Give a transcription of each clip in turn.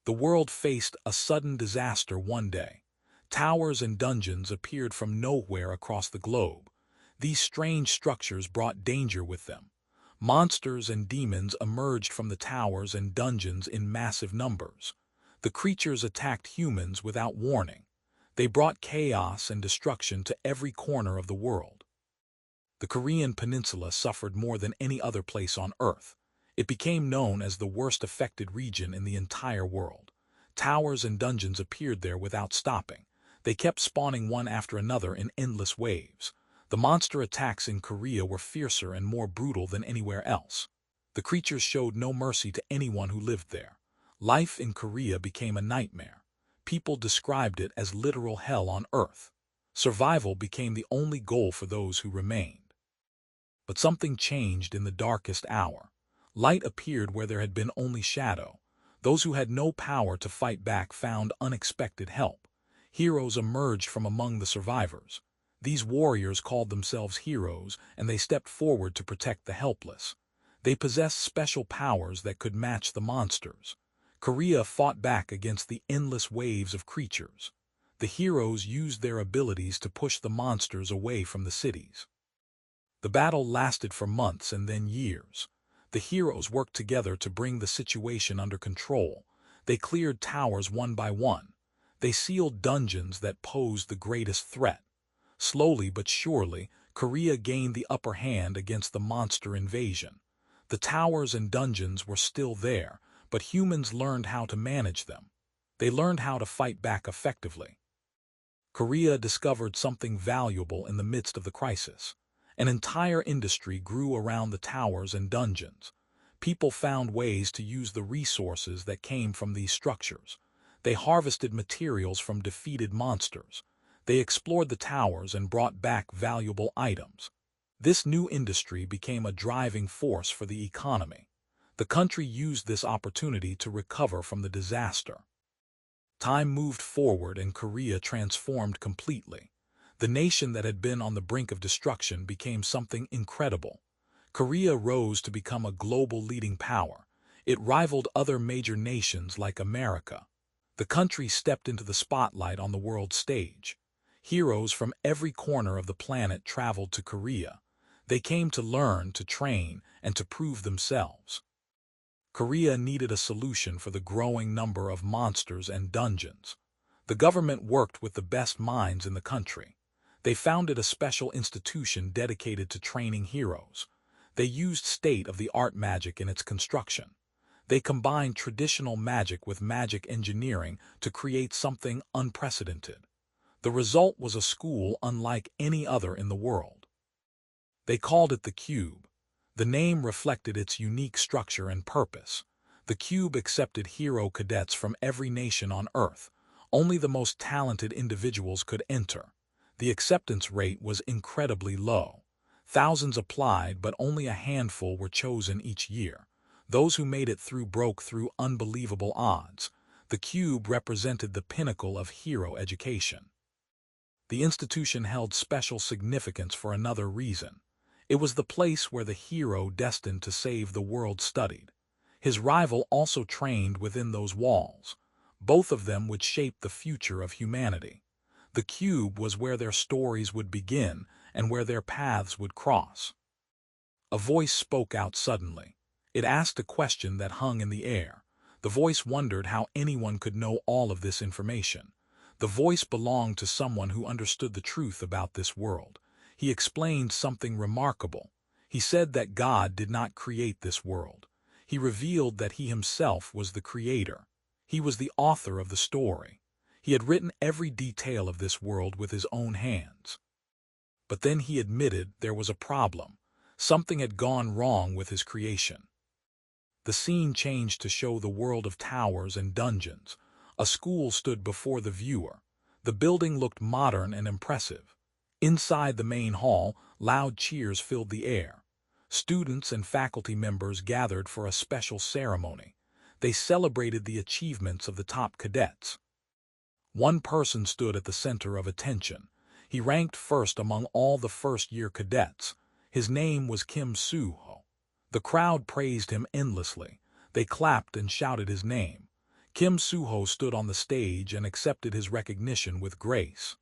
The world faced a sudden disaster one day. Towers and dungeons appeared from nowhere across the globe. These strange structures brought danger with them. Monsters and demons emerged from the towers and dungeons in massive numbers. The creatures attacked humans without warning. They brought chaos and destruction to every corner of the world. The Korean peninsula suffered more than any other place on Earth. It became known as the worst affected region in the entire world. Towers and dungeons appeared there without stopping. They kept spawning one after another in endless waves. The monster attacks in Korea were fiercer and more brutal than anywhere else. The creatures showed no mercy to anyone who lived there. Life in Korea became a nightmare. People described it as literal hell on Earth. Survival became the only goal for those who remained. But something changed in the darkest hour. Light appeared where there had been only shadow. Those who had no power to fight back found unexpected help. Heroes emerged from among the survivors. These warriors called themselves heroes, and they stepped forward to protect the helpless. They possessed special powers that could match the monsters. Korea fought back against the endless waves of creatures. The heroes used their abilities to push the monsters away from the cities. The battle lasted for months and then years. The heroes worked together to bring the situation under control. They cleared towers one by one. They sealed dungeons that posed the greatest threat. Slowly but surely, Korea gained the upper hand against the monster invasion. The towers and dungeons were still there, but humans learned how to manage them. They learned how to fight back effectively. Korea discovered something valuable in the midst of the crisis. An entire industry grew around the towers and dungeons. People found ways to use the resources that came from these structures. They harvested materials from defeated monsters. They explored the towers and brought back valuable items. This new industry became a driving force for the economy. The country used this opportunity to recover from the disaster. Time moved forward and Korea transformed completely. The nation that had been on the brink of destruction became something incredible. Korea rose to become a global leading power. It rivaled other major nations like America. The country stepped into the spotlight on the world stage. Heroes from every corner of the planet traveled to Korea. They came to learn, to train, and to prove themselves. Korea needed a solution for the growing number of monsters and dungeons. The government worked with the best minds in the country. They founded a special institution dedicated to training heroes. They used state-of-the-art magic in its construction. They combined traditional magic with magic engineering to create something unprecedented. The result was a school unlike any other in the world. They called it the Cube. The name reflected its unique structure and purpose. The Cube accepted hero cadets from every nation on Earth. Only the most talented individuals could enter. The acceptance rate was incredibly low. Thousands applied, but only a handful were chosen each year. Those who made it through broke through unbelievable odds. The Cube represented the pinnacle of hero education. The institution held special significance for another reason. It was the place where the hero destined to save the world studied. His rival also trained within those walls. Both of them would shape the future of humanity. The Cube was where their stories would begin and where their paths would cross. A voice spoke out suddenly. It asked a question that hung in the air. The voice wondered how anyone could know all of this information. The voice belonged to someone who understood the truth about this world. He explained something remarkable. He said that God did not create this world. He revealed that he himself was the creator. He was the author of the story. He had written every detail of this world with his own hands. But then he admitted there was a problem. Something had gone wrong with his creation. The scene changed to show the world of towers and dungeons. A school stood before the viewer. The building looked modern and impressive. Inside the main hall, loud cheers filled the air. Students and faculty members gathered for a special ceremony. They celebrated the achievements of the top cadets. One person stood at the center of attention. He ranked first among all the first-year cadets. His name was Kim Soo-ho. The crowd praised him endlessly. They clapped and shouted his name. Kim Soo-ho stood on the stage and accepted his recognition with grace.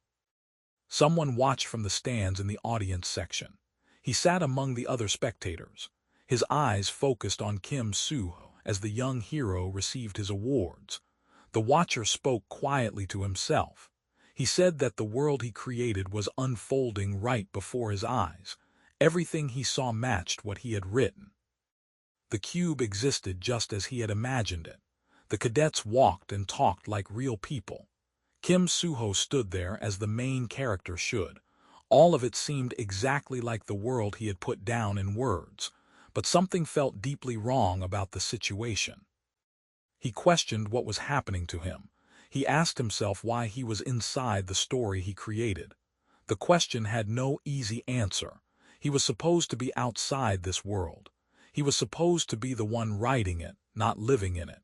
Someone watched from the stands in the audience section. He sat among the other spectators, his eyes focused on Kim Soo-ho as the young hero received his awards. The watcher spoke quietly to himself. He said that the world he created was unfolding right before his eyes. Everything he saw matched what he had written. The cube existed just as he had imagined it. The cadets walked and talked like real people. Kim Soo-ho stood there as the main character should. All of it seemed exactly like the world he had put down in words, but something felt deeply wrong about the situation. He questioned what was happening to him. He asked himself why he was inside the story he created. The question had no easy answer. He was supposed to be outside this world. He was supposed to be the one writing it, not living in it.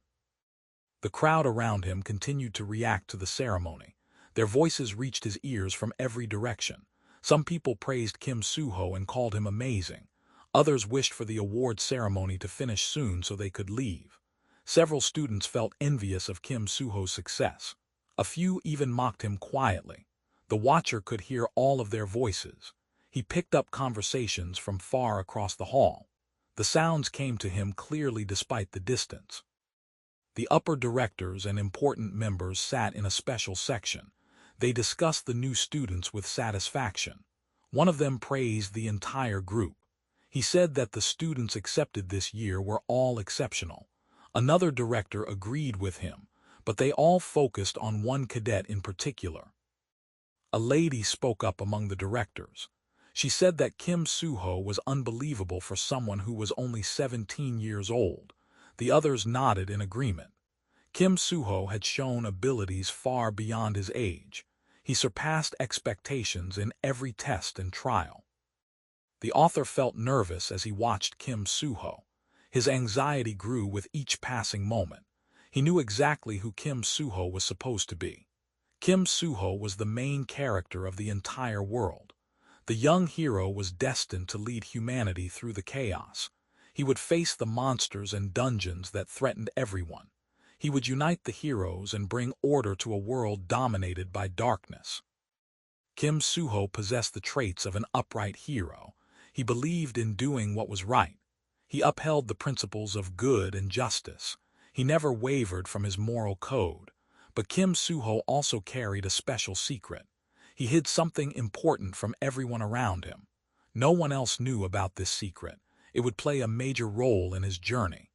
The crowd around him continued to react to the ceremony. Their voices reached his ears from every direction. Some people praised Kim Soo-ho and called him amazing. Others wished for the award ceremony to finish soon so they could leave. Several students felt envious of Kim Soo-ho's success. A few even mocked him quietly. The watcher could hear all of their voices. He picked up conversations from far across the hall. The sounds came to him clearly despite the distance. The upper directors and important members sat in a special section. They discussed the new students with satisfaction. One of them praised the entire group. He said that the students accepted this year were all exceptional. Another director agreed with him, but they all focused on one cadet in particular. A lady spoke up among the directors. She said that Kim Soo-ho was unbelievable for someone who was only 17 years old. The others nodded in agreement. Kim Soo-ho had shown abilities far beyond his age. He surpassed expectations in every test and trial. The author felt nervous as he watched Kim Soo-ho. His anxiety grew with each passing moment. He knew exactly who Kim Soo-ho was supposed to be. Kim Soo-ho was the main character of the entire world. The young hero was destined to lead humanity through the chaos. He would face the monsters and dungeons that threatened everyone. He would unite the heroes and bring order to a world dominated by darkness. Kim Soo-ho possessed the traits of an upright hero. He believed in doing what was right. He upheld the principles of good and justice. He never wavered from his moral code. But Kim Soo-ho also carried a special secret. He hid something important from everyone around him. No one else knew about this secret. It would play a major role in his journey.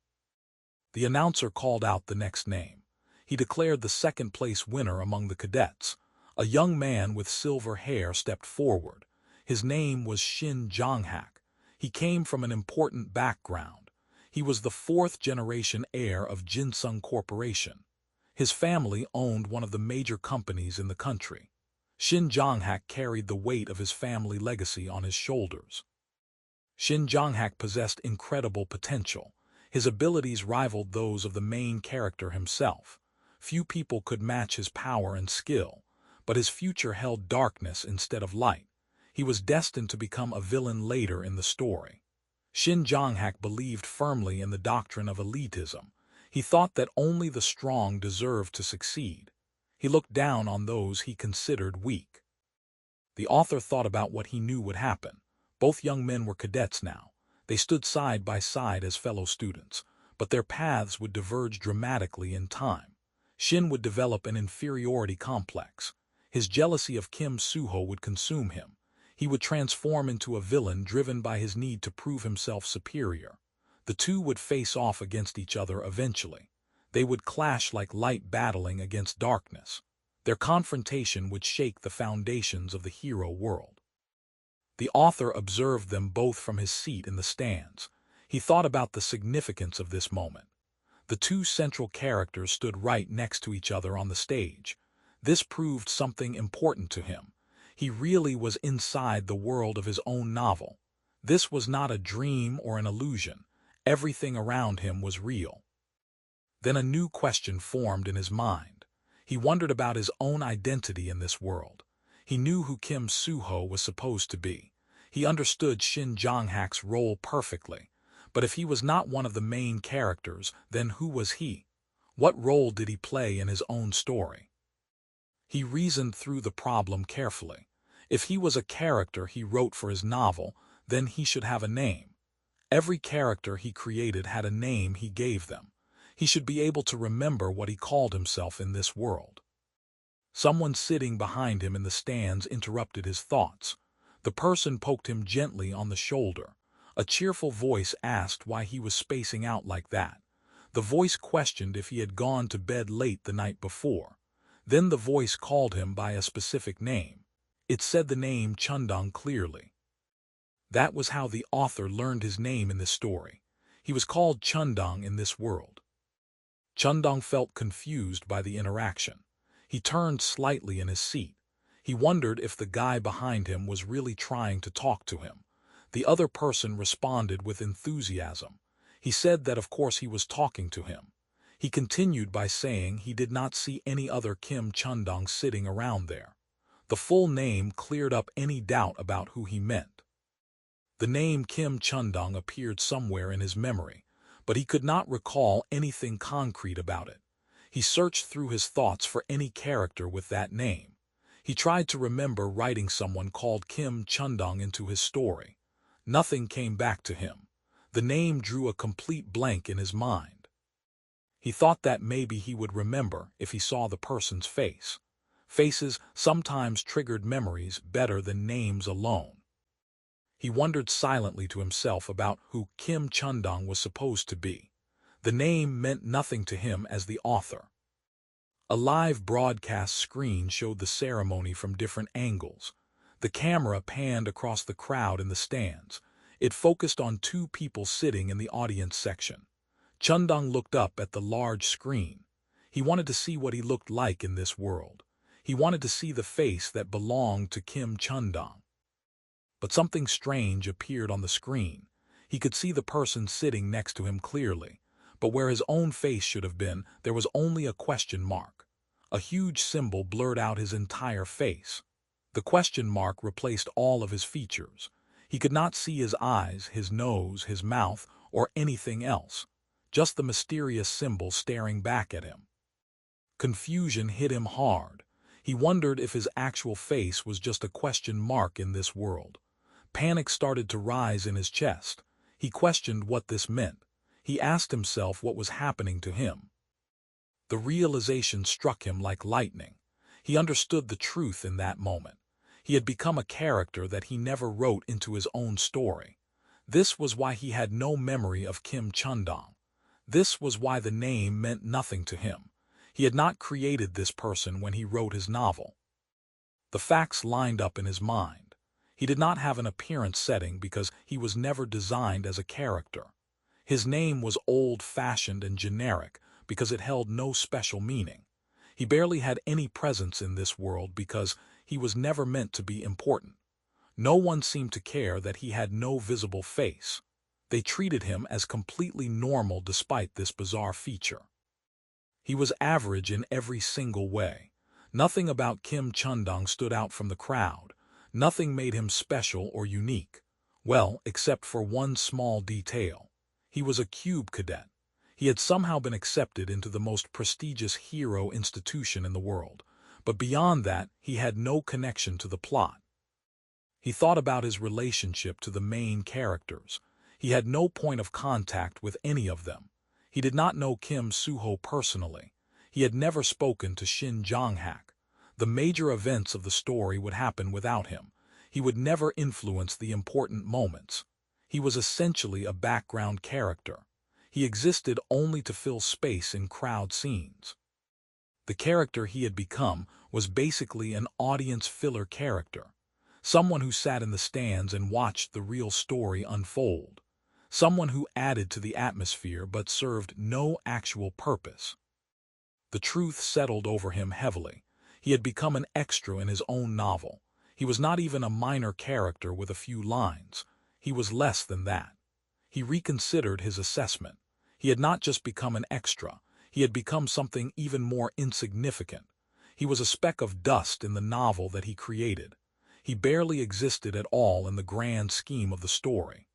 The announcer called out the next name. He declared the second-place winner among the cadets. A young man with silver hair stepped forward. His name was Shin Jong-hak. He came from an important background. He was the fourth-generation heir of Jinsung Corporation. His family owned one of the major companies in the country. Shin Jong-hak carried the weight of his family legacy on his shoulders. Shin Jong-hak possessed incredible potential. His abilities rivaled those of the main character himself. Few people could match his power and skill, but his future held darkness instead of light. He was destined to become a villain later in the story. Shin Jong-hak believed firmly in the doctrine of elitism. He thought that only the strong deserved to succeed. He looked down on those he considered weak. The author thought about what he knew would happen. Both young men were cadets now. They stood side by side as fellow students, but their paths would diverge dramatically in time. Shin would develop an inferiority complex. His jealousy of Kim Soo-ho would consume him. He would transform into a villain driven by his need to prove himself superior. The two would face off against each other eventually. They would clash like light battling against darkness. Their confrontation would shake the foundations of the hero world. The author observed them both from his seat in the stands. He thought about the significance of this moment. The two central characters stood right next to each other on the stage. This proved something important to him. He really was inside the world of his own novel. This was not a dream or an illusion. Everything around him was real. Then a new question formed in his mind. He wondered about his own identity in this world. He knew who Kim Soo-ho was supposed to be. He understood Shin Jong-hak's role perfectly. But if he was not one of the main characters, then who was he? What role did he play in his own story? He reasoned through the problem carefully. If he was a character he wrote for his novel, then he should have a name. Every character he created had a name he gave them. He should be able to remember what he called himself in this world. Someone sitting behind him in the stands interrupted his thoughts. The person poked him gently on the shoulder. A cheerful voice asked why he was spacing out like that. The voice questioned if he had gone to bed late the night before. Then the voice called him by a specific name. It said the name Chundong clearly. That was how the author learned his name in this story. He was called Chundong in this world. Chundong felt confused by the interaction. He turned slightly in his seat. He wondered if the guy behind him was really trying to talk to him. The other person responded with enthusiasm. He said that of course he was talking to him. He continued by saying he did not see any other Kim Chundong sitting around there. The full name cleared up any doubt about who he meant. The name Kim Chundong appeared somewhere in his memory, but he could not recall anything concrete about it. He searched through his thoughts for any character with that name. He tried to remember writing someone called Kim Chundong into his story. Nothing came back to him. The name drew a complete blank in his mind. He thought that maybe he would remember if he saw the person's face. Faces sometimes triggered memories better than names alone. He wondered silently to himself about who Kim Chundong was supposed to be. The name meant nothing to him as the author. A live broadcast screen showed the ceremony from different angles. The camera panned across the crowd in the stands. It focused on two people sitting in the audience section. Chundong looked up at the large screen. He wanted to see what he looked like in this world. He wanted to see the face that belonged to Kim Chundong. But something strange appeared on the screen. He could see the person sitting next to him clearly, but where his own face should have been, there was only a question mark. A huge symbol blurred out his entire face. The question mark replaced all of his features. He could not see his eyes, his nose, his mouth, or anything else. Just the mysterious symbol staring back at him. Confusion hit him hard. He wondered if his actual face was just a question mark in this world. Panic started to rise in his chest. He questioned what this meant. He asked himself what was happening to him. The realization struck him like lightning. He understood the truth in that moment. He had become a character that he never wrote into his own story. This was why he had no memory of Kim Chundong. This was why the name meant nothing to him. He had not created this person when he wrote his novel. The facts lined up in his mind. He did not have an appearance setting because he was never designed as a character. His name was old-fashioned and generic because it held no special meaning. He barely had any presence in this world because he was never meant to be important. No one seemed to care that he had no visible face. They treated him as completely normal despite this bizarre feature. He was average in every single way. Nothing about Kim Chundong stood out from the crowd. Nothing made him special or unique. Well, except for one small detail. He was a cube cadet. He had somehow been accepted into the most prestigious hero institution in the world. But beyond that, he had no connection to the plot. He thought about his relationship to the main characters. He had no point of contact with any of them. He did not know Kim Suho personally. He had never spoken to Shin Jonghak. The major events of the story would happen without him. He would never influence the important moments. He was essentially a background character. He existed only to fill space in crowd scenes. The character he had become was basically an audience filler character. Someone who sat in the stands and watched the real story unfold. Someone who added to the atmosphere but served no actual purpose. The truth settled over him heavily. He had become an extra in his own novel. He was not even a minor character with a few lines. He was less than that. He reconsidered his assessment. He had not just become an extra. He had become something even more insignificant. He was a speck of dust in the novel that he created. He barely existed at all in the grand scheme of the story.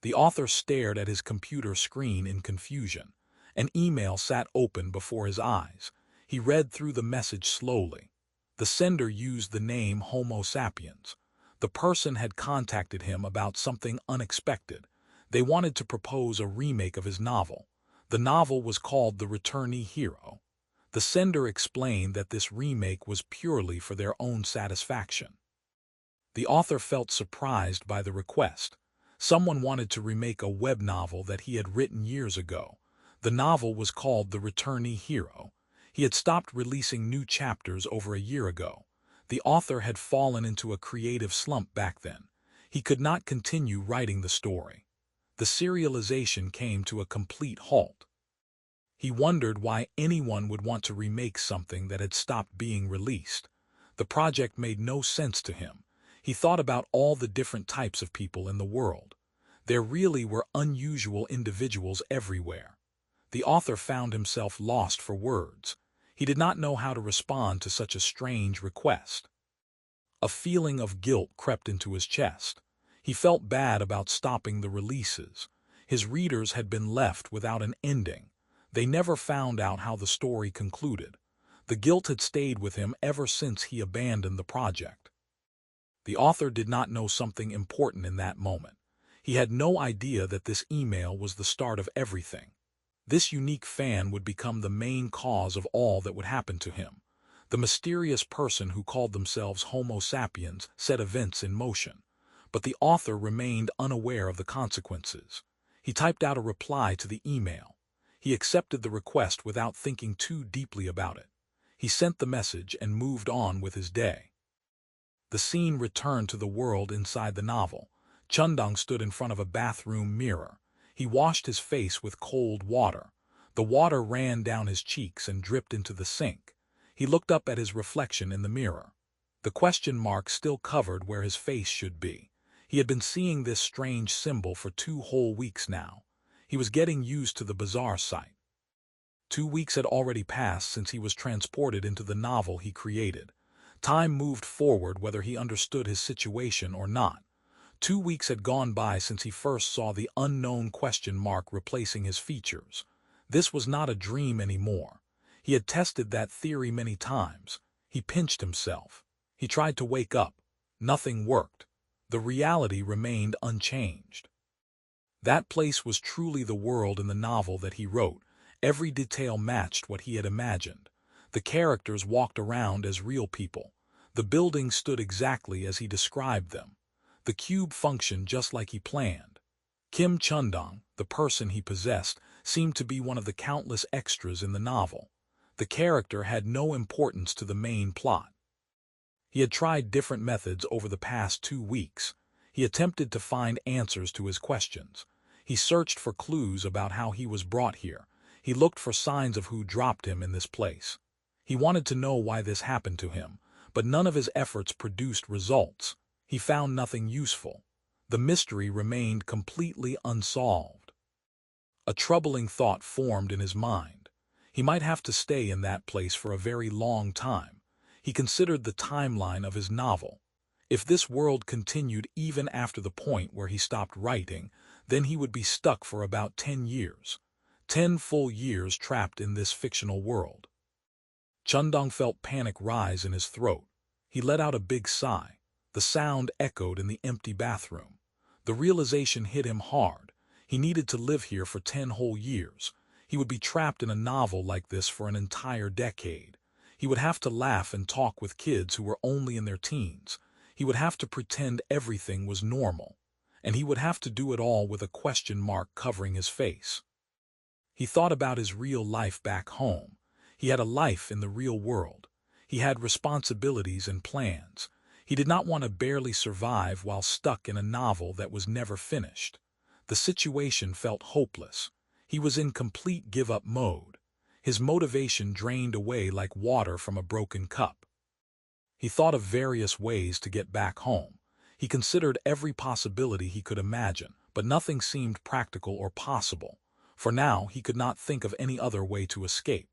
The author stared at his computer screen in confusion. An email sat open before his eyes. He read through the message slowly. The sender used the name Homo sapiens. The person had contacted him about something unexpected. They wanted to propose a remake of his novel. The novel was called The Returnee Hero. The sender explained that this remake was purely for their own satisfaction. The author felt surprised by the request. Someone wanted to remake a web novel that he had written years ago. The novel was called The Returnee Hero. He had stopped releasing new chapters over a year ago. The author had fallen into a creative slump back then. He could not continue writing the story. The serialization came to a complete halt. He wondered why anyone would want to remake something that had stopped being released. The project made no sense to him. He thought about all the different types of people in the world. There really were unusual individuals everywhere. The author found himself lost for words. He did not know how to respond to such a strange request. A feeling of guilt crept into his chest. He felt bad about stopping the releases. His readers had been left without an ending. They never found out how the story concluded. The guilt had stayed with him ever since he abandoned the project. The author did not know something important in that moment. He had no idea that this email was the start of everything. This unique fan would become the main cause of all that would happen to him. The mysterious person who called themselves Homo sapiens set events in motion. But the author remained unaware of the consequences. He typed out a reply to the email. He accepted the request without thinking too deeply about it. He sent the message and moved on with his day. The scene returned to the world inside the novel. Chundong stood in front of a bathroom mirror. He washed his face with cold water. The water ran down his cheeks and dripped into the sink. He looked up at his reflection in the mirror. The question mark still covered where his face should be. He had been seeing this strange symbol for 2 whole weeks now. He was getting used to the bizarre sight. 2 weeks had already passed since he was transported into the novel he created. Time moved forward whether he understood his situation or not. 2 weeks had gone by since he first saw the unknown question mark replacing his features. This was not a dream anymore. He had tested that theory many times. He pinched himself. He tried to wake up. Nothing worked. The reality remained unchanged. That place was truly the world in the novel that he wrote. Every detail matched what he had imagined. The characters walked around as real people. The buildings stood exactly as he described them. The cube functioned just like he planned. Kim Chundong, the person he possessed, seemed to be one of the countless extras in the novel. The character had no importance to the main plot. He had tried different methods over the past 2 weeks. He attempted to find answers to his questions. He searched for clues about how he was brought here. He looked for signs of who dropped him in this place. He wanted to know why this happened to him, but none of his efforts produced results. He found nothing useful. The mystery remained completely unsolved. A troubling thought formed in his mind. He might have to stay in that place for a very long time. He considered the timeline of his novel. If this world continued even after the point where he stopped writing, then he would be stuck for about 10 years. 10 full years trapped in this fictional world. Chundong felt panic rise in his throat. He let out a big sigh. The sound echoed in the empty bathroom. The realization hit him hard. He needed to live here for 10 whole years. He would be trapped in a novel like this for an entire decade. He would have to laugh and talk with kids who were only in their teens. He would have to pretend everything was normal. And he would have to do it all with a question mark covering his face. He thought about his real life back home. He had a life in the real world. He had responsibilities and plans. He did not want to barely survive while stuck in a novel that was never finished. The situation felt hopeless. He was in complete give-up mode. His motivation drained away like water from a broken cup. He thought of various ways to get back home. He considered every possibility he could imagine, but nothing seemed practical or possible. For now, he could not think of any other way to escape.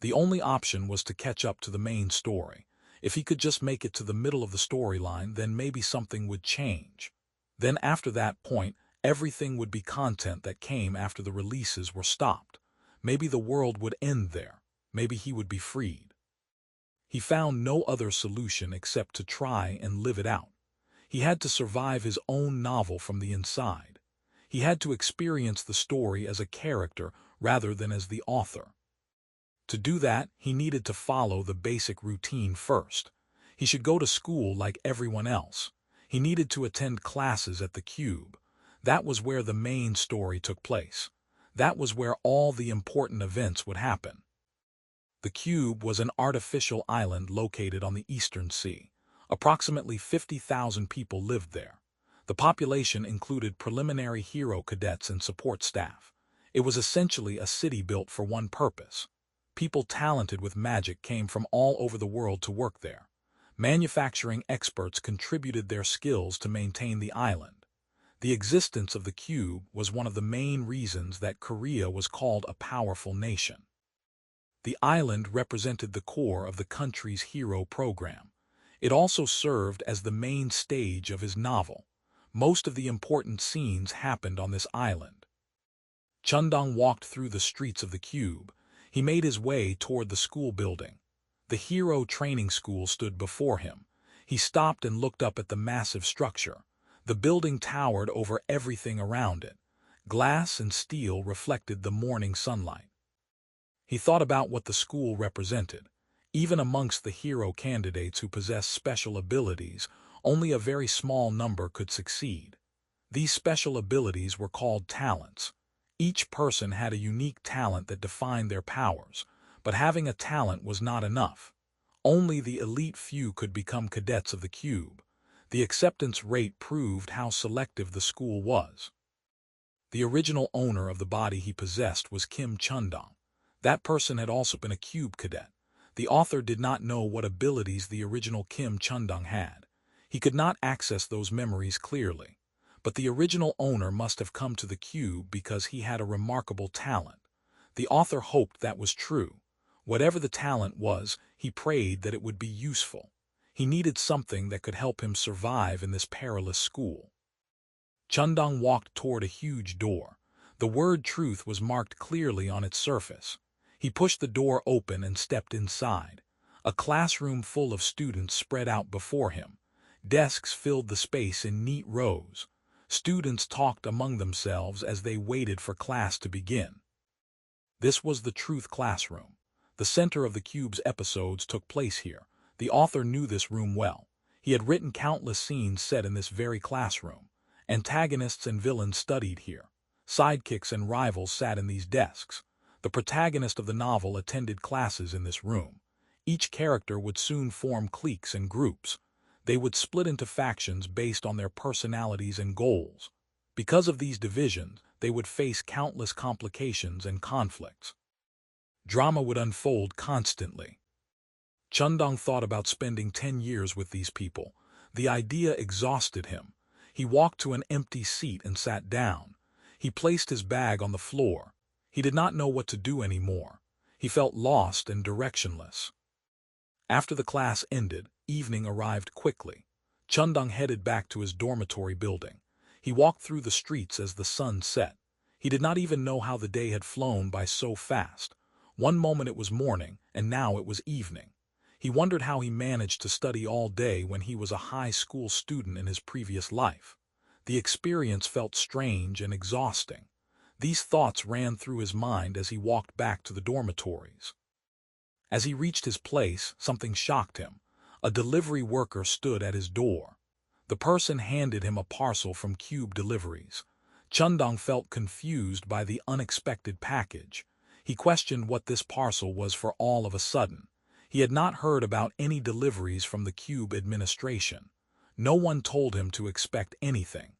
The only option was to catch up to the main story. If he could just make it to the middle of the storyline, then maybe something would change. Then after that point, everything would be content that came after the releases were stopped. Maybe the world would end there. Maybe he would be freed. He found no other solution except to try and live it out. He had to survive his own novel from the inside. He had to experience the story as a character rather than as the author. To do that, he needed to follow the basic routine first. He should go to school like everyone else. He needed to attend classes at the Cube. That was where the main story took place. That was where all the important events would happen. The Cube was an artificial island located on the Eastern Sea. Approximately 50,000 people lived there. The population included preliminary hero cadets and support staff. It was essentially a city built for one purpose. People talented with magic came from all over the world to work there. Manufacturing experts contributed their skills to maintain the island. The existence of the Cube was one of the main reasons that Korea was called a powerful nation. The island represented the core of the country's hero program. It also served as the main stage of his novel. Most of the important scenes happened on this island. Chundong walked through the streets of the Cube. He made his way toward the school building. The hero training school stood before him. He stopped and looked up at the massive structure. The building towered over everything around it. Glass and steel reflected the morning sunlight. He thought about what the school represented. Even amongst the hero candidates who possessed special abilities, only a very small number could succeed. These special abilities were called talents. Each person had a unique talent that defined their powers, but having a talent was not enough. Only the elite few could become cadets of the Cube. The acceptance rate proved how selective the school was. The original owner of the body he possessed was Kim Chundong. That person had also been a Cube cadet. The author did not know what abilities the original Kim Chundong had. He could not access those memories clearly. But the original owner must have come to the Cube because he had a remarkable talent. The author hoped that was true. Whatever the talent was, he prayed that it would be useful. He needed something that could help him survive in this perilous school. Chundong walked toward a huge door. The word truth was marked clearly on its surface. He pushed the door open and stepped inside. A classroom full of students spread out before him. Desks filled the space in neat rows. Students talked among themselves as they waited for class to begin. This was the Truth Classroom. The center of the Cube's episodes took place here. The author knew this room well. He had written countless scenes set in this very classroom. Antagonists and villains studied here. Sidekicks and rivals sat in these desks. The protagonist of the novel attended classes in this room. Each character would soon form cliques and groups. They would split into factions based on their personalities and goals. Because of these divisions, they would face countless complications and conflicts. Drama would unfold constantly. Chundong thought about spending 10 years with these people. The idea exhausted him. He walked to an empty seat and sat down. He placed his bag on the floor. He did not know what to do anymore. He felt lost and directionless. After the class ended, evening arrived quickly. Chundong headed back to his dormitory building. He walked through the streets as the sun set. He did not even know how the day had flown by so fast. One moment it was morning, and now it was evening. He wondered how he managed to study all day when he was a high school student in his previous life. The experience felt strange and exhausting. These thoughts ran through his mind as he walked back to the dormitories. As he reached his place, something shocked him. A delivery worker stood at his door. The person handed him a parcel from Cube Deliveries. Chundong felt confused by the unexpected package. He questioned what this parcel was for all of a sudden. He had not heard about any deliveries from the Cube administration. No one told him to expect anything.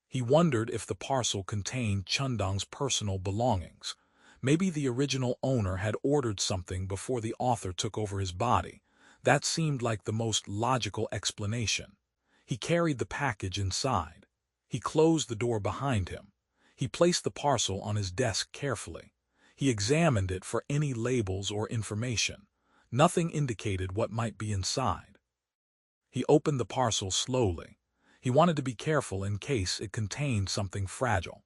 He wondered if the parcel contained Chundong's personal belongings. Maybe the original owner had ordered something before the author took over his body. That seemed like the most logical explanation. He carried the package inside. He closed the door behind him. He placed the parcel on his desk carefully. He examined it for any labels or information. Nothing indicated what might be inside. He opened the parcel slowly. He wanted to be careful in case it contained something fragile.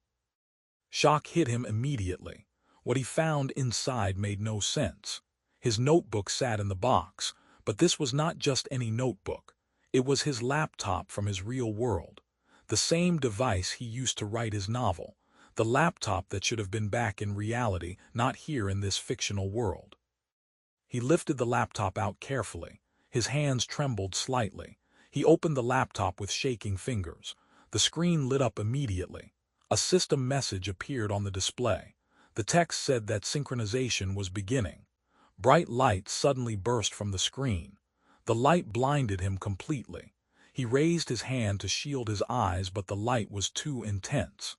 Shock hit him immediately. What he found inside made no sense. His notebook sat in the box, but this was not just any notebook. It was his laptop from his real world. The same device he used to write his novel. The laptop that should have been back in reality, not here in this fictional world. He lifted the laptop out carefully. His hands trembled slightly. He opened the laptop with shaking fingers. The screen lit up immediately. A system message appeared on the display. The text said that synchronization was beginning. Bright light suddenly burst from the screen. The light blinded him completely. He raised his hand to shield his eyes, but the light was too intense.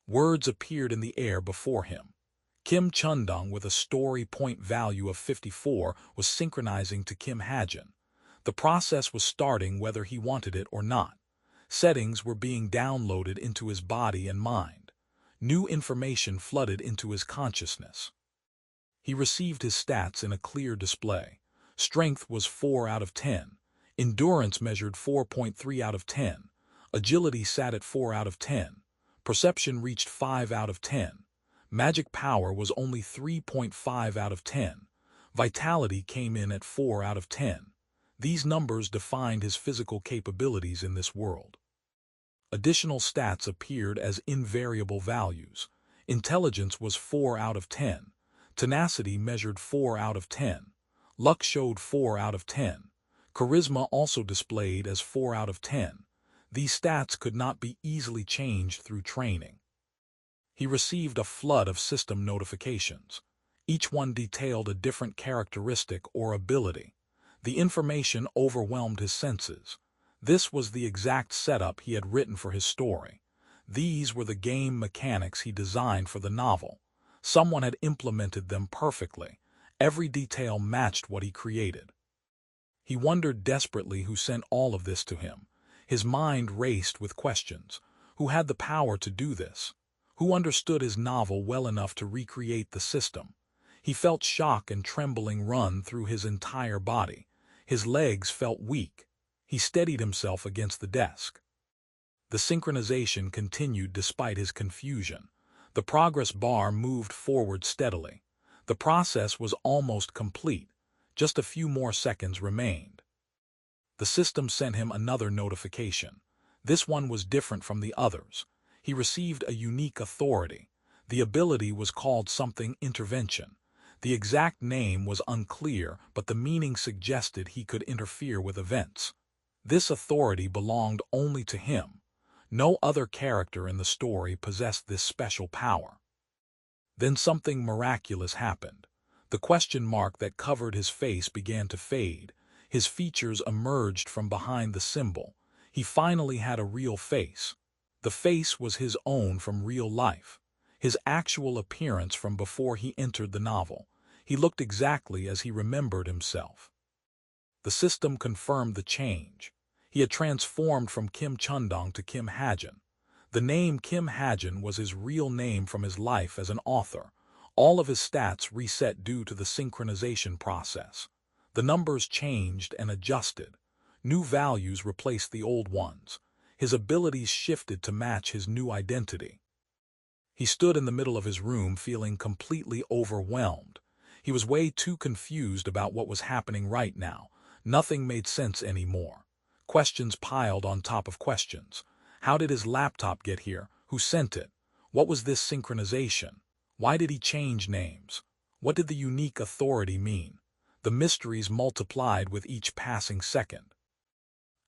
Words appeared in the air before him. Kim Chundong, with a story point value of 54, was synchronizing to Kim Hajin. The process was starting whether he wanted it or not. Settings were being downloaded into his body and mind. New information flooded into his consciousness. He received his stats in a clear display. Strength was 4 out of 10. Endurance measured 4.3 out of 10. Agility sat at 4 out of 10. Perception reached 5 out of 10. Magic power was only 3.5 out of 10. Vitality came in at 4 out of 10. These numbers defined his physical capabilities in this world. Additional stats appeared as invariable values. Intelligence was 4 out of 10. Tenacity measured 4 out of 10. Luck showed 4 out of 10. Charisma also displayed as 4 out of 10. These stats could not be easily changed through training. He received a flood of system notifications. Each one detailed a different characteristic or ability. The information overwhelmed his senses. This was the exact setup he had written for his story. These were the game mechanics he designed for the novel. Someone had implemented them perfectly. Every detail matched what he created. He wondered desperately who sent all of this to him. His mind raced with questions. Who had the power to do this? Who understood his novel well enough to recreate the system? He felt shock and trembling run through his entire body. His legs felt weak. He steadied himself against the desk. The synchronization continued despite his confusion. The progress bar moved forward steadily. The process was almost complete. Just a few more seconds remained. The system sent him another notification. This one was different from the others. He received a unique authority. The ability was called something intervention. The exact name was unclear, but the meaning suggested he could interfere with events. This authority belonged only to him. No other character in the story possessed this special power. Then something miraculous happened. The question mark that covered his face began to fade. His features emerged from behind the symbol. He finally had a real face. The face was his own from real life. His actual appearance from before he entered the novel. He looked exactly as he remembered himself. The system confirmed the change. He had transformed from Kim Chundong to Kim Hajin. The name Kim Hajin was his real name from his life as an author. All of his stats reset due to the synchronization process. The numbers changed and adjusted. New values replaced the old ones. His abilities shifted to match his new identity. He stood in the middle of his room feeling completely overwhelmed. He was way too confused about what was happening right now. Nothing made sense anymore. Questions piled on top of questions. How did his laptop get here? Who sent it? What was this synchronization? Why did he change names? What did the unique authority mean? The mysteries multiplied with each passing second.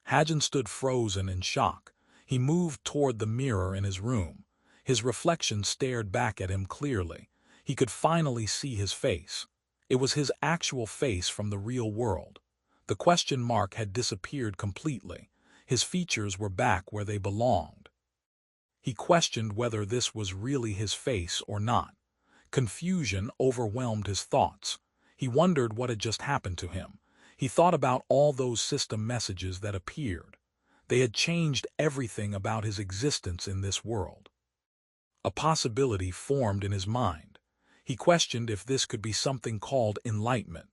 Hajin stood frozen in shock. He moved toward the mirror in his room. His reflection stared back at him clearly. He could finally see his face. It was his actual face from the real world. The question mark had disappeared completely. His features were back where they belonged. He questioned whether this was really his face or not. Confusion overwhelmed his thoughts. He wondered what had just happened to him. He thought about all those system messages that appeared. They had changed everything about his existence in this world. A possibility formed in his mind. He questioned if this could be something called enlightenment.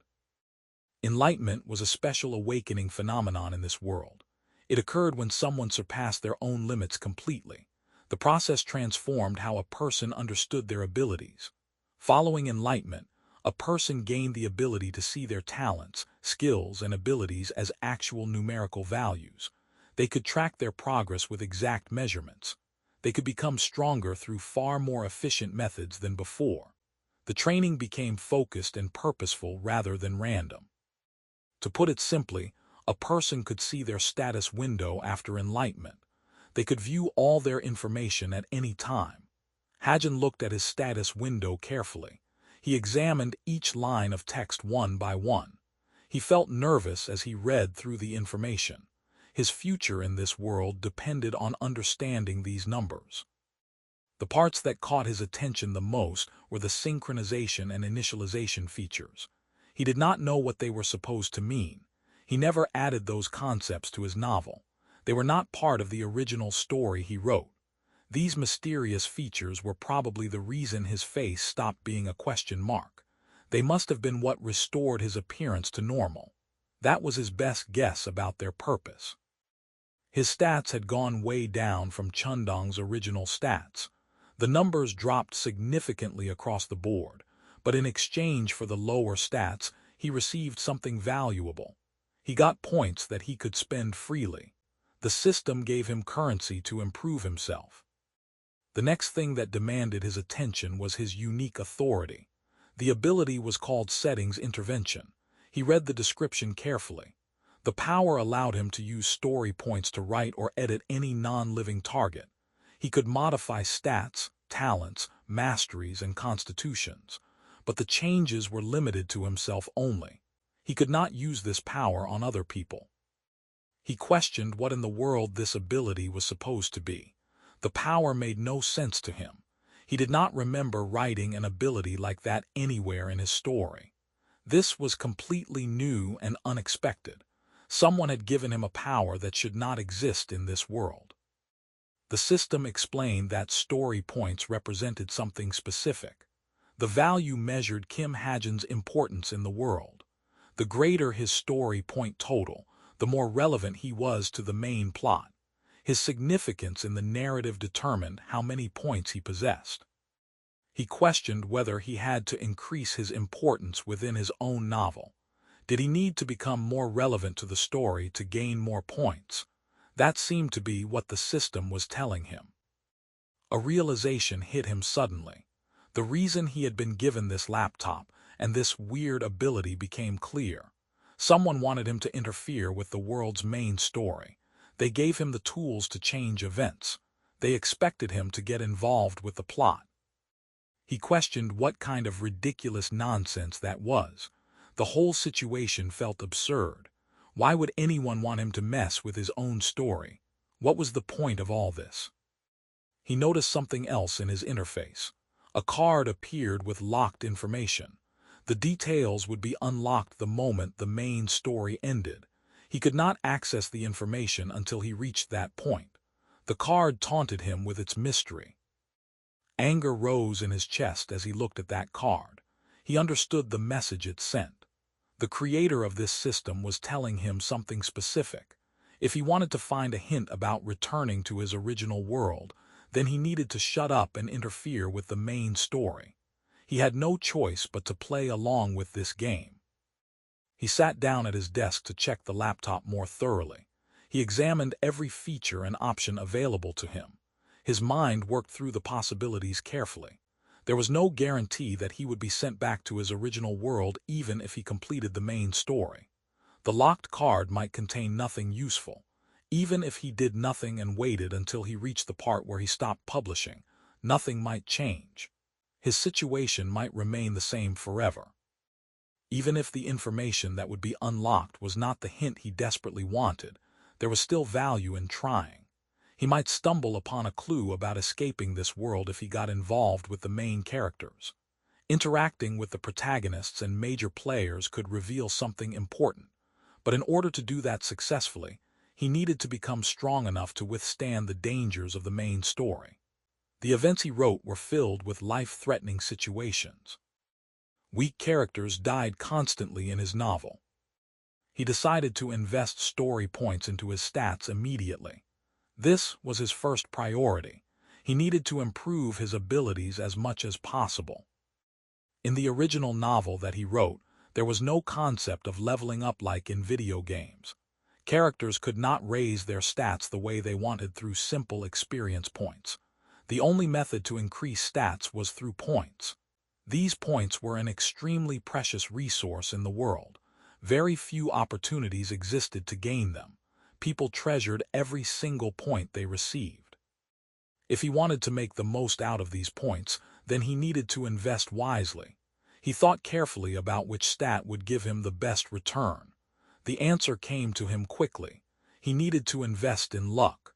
Enlightenment was a special awakening phenomenon in this world. It occurred when someone surpassed their own limits completely. The process transformed how a person understood their abilities. Following enlightenment, a person gained the ability to see their talents, skills, and abilities as actual numerical values. They could track their progress with exact measurements. They could become stronger through far more efficient methods than before. The training became focused and purposeful rather than random. To put it simply, a person could see their status window after enlightenment. They could view all their information at any time. Hajin looked at his status window carefully. He examined each line of text one by one. He felt nervous as he read through the information. His future in this world depended on understanding these numbers. The parts that caught his attention the most were the synchronization and initialization features. He did not know what they were supposed to mean. He never added those concepts to his novel. They were not part of the original story he wrote. These mysterious features were probably the reason his face stopped being a question mark. They must have been what restored his appearance to normal. That was his best guess about their purpose. His stats had gone way down from Chundong's original stats. The numbers dropped significantly across the board, but in exchange for the lower stats, he received something valuable. He got points that he could spend freely. The system gave him currency to improve himself. The next thing that demanded his attention was his unique authority. The ability was called Settings Intervention. He read the description carefully. The power allowed him to use story points to write or edit any non-living target. He could modify stats, talents, masteries, and constitutions, but the changes were limited to himself only. He could not use this power on other people. He questioned what in the world this ability was supposed to be. The power made no sense to him. He did not remember writing an ability like that anywhere in his story. This was completely new and unexpected. Someone had given him a power that should not exist in this world. The system explained that story points represented something specific. The value measured Kim Hajin's importance in the world. The greater his story point total, the more relevant he was to the main plot. His significance in the narrative determined how many points he possessed. He questioned whether he had to increase his importance within his own novel. Did he need to become more relevant to the story to gain more points? That seemed to be what the system was telling him. A realization hit him suddenly. The reason he had been given this laptop and this weird ability became clear. Someone wanted him to interfere with the world's main story. They gave him the tools to change events. They expected him to get involved with the plot. He questioned what kind of ridiculous nonsense that was. The whole situation felt absurd. Why would anyone want him to mess with his own story? What was the point of all this? He noticed something else in his interface. A card appeared with locked information. The details would be unlocked the moment the main story ended. He could not access the information until he reached that point. The card taunted him with its mystery. Anger rose in his chest as he looked at that card. He understood the message it sent. The creator of this system was telling him something specific. If he wanted to find a hint about returning to his original world, then he needed to shut up and interfere with the main story. He had no choice but to play along with this game. He sat down at his desk to check the laptop more thoroughly. He examined every feature and option available to him. His mind worked through the possibilities carefully. There was no guarantee that he would be sent back to his original world even if he completed the main story. The locked card might contain nothing useful. Even if he did nothing and waited until he reached the part where he stopped publishing, nothing might change. His situation might remain the same forever. Even if the information that would be unlocked was not the hint he desperately wanted, there was still value in trying. He might stumble upon a clue about escaping this world if he got involved with the main characters. Interacting with the protagonists and major players could reveal something important, but in order to do that successfully, he needed to become strong enough to withstand the dangers of the main story. The events he wrote were filled with life-threatening situations. Weak characters died constantly in his novel. He decided to invest story points into his stats immediately. This was his first priority. He needed to improve his abilities as much as possible. In the original novel that he wrote, there was no concept of leveling up like in video games. Characters could not raise their stats the way they wanted through simple experience points. The only method to increase stats was through points. These points were an extremely precious resource in the world. Very few opportunities existed to gain them. People treasured every single point they received. If he wanted to make the most out of these points, then he needed to invest wisely. He thought carefully about which stat would give him the best return. The answer came to him quickly. He needed to invest in luck.